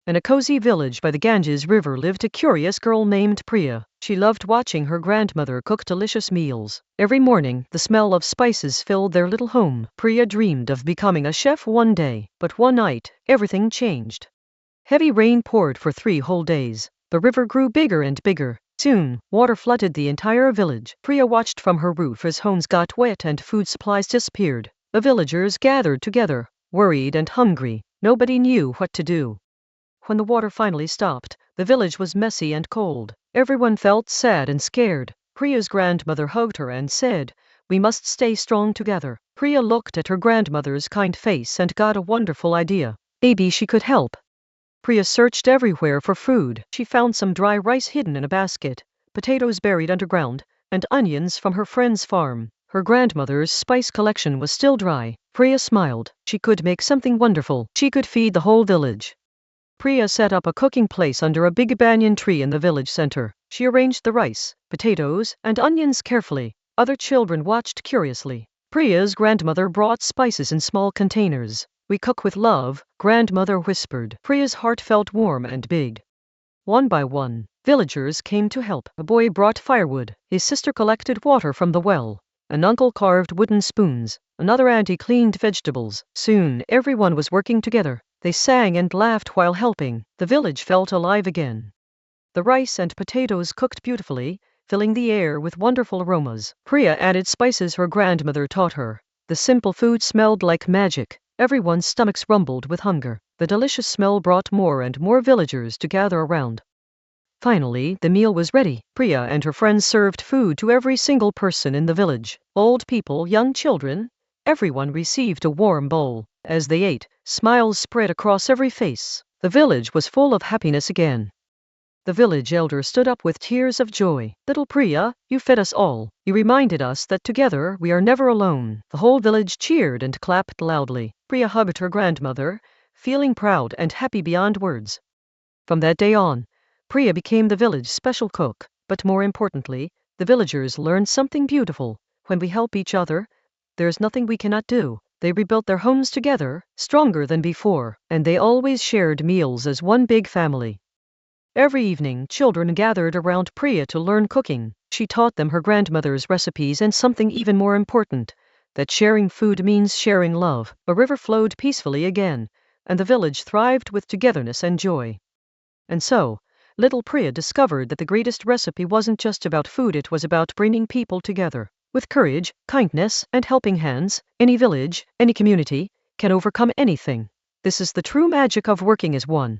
In a cozy village by the Ganges River lived a curious girl named Priya. She loved watching her grandmother cook delicious meals. Every morning, the smell of spices filled their little home. Priya dreamed of becoming a chef one day, but one night, everything changed. Heavy rain poured for 3 whole days. The river grew bigger and bigger. Soon, water flooded the entire village. Priya watched from her roof as homes got wet and food supplies disappeared. The villagers gathered together, worried and hungry. Nobody knew what to do. When the water finally stopped, the village was messy and cold. Everyone felt sad and scared. Priya's grandmother hugged her and said, "We must stay strong together." Priya looked at her grandmother's kind face and got a wonderful idea. Maybe she could help. Priya searched everywhere for food. She found some dry rice hidden in a basket, potatoes buried underground, and onions from her friend's farm. Her grandmother's spice collection was still dry. Priya smiled. She could make something wonderful. She could feed the whole village. Priya set up a cooking place under a big banyan tree in the village center. She arranged the rice, potatoes, and onions carefully. Other children watched curiously. Priya's grandmother brought spices in small containers. "We cook with love," grandmother whispered. Priya's heart felt warm and big. One by one, villagers came to help. A boy brought firewood. His sister collected water from the well. An uncle carved wooden spoons. Another auntie cleaned vegetables. Soon, everyone was working together. They sang and laughed while helping. The village felt alive again. The rice and potatoes cooked beautifully, filling the air with wonderful aromas. Priya added spices her grandmother taught her. The simple food smelled like magic. Everyone's stomachs rumbled with hunger. The delicious smell brought more and more villagers to gather around. Finally, the meal was ready. Priya and her friends served food to every single person in the village. Old people, young children, everyone received a warm bowl. As they ate, smiles spread across every face. The village was full of happiness again. The village elder stood up with tears of joy. "Little Priya, you fed us all. You reminded us that together we are never alone." The whole village cheered and clapped loudly. Priya hugged her grandmother, feeling proud and happy beyond words. From that day on, Priya became the village's special cook. But more importantly, the villagers learned something beautiful. When we help each other, there's nothing we cannot do. They rebuilt their homes together, stronger than before, and they always shared meals as one big family. Every evening, children gathered around Priya to learn cooking. She taught them her grandmother's recipes and something even more important, that sharing food means sharing love. A river flowed peacefully again, and the village thrived with togetherness and joy. And so, little Priya discovered that the greatest recipe wasn't just about food, it was about bringing people together. With courage, kindness, and helping hands, any village, any community, can overcome anything. This is the true magic of working as one.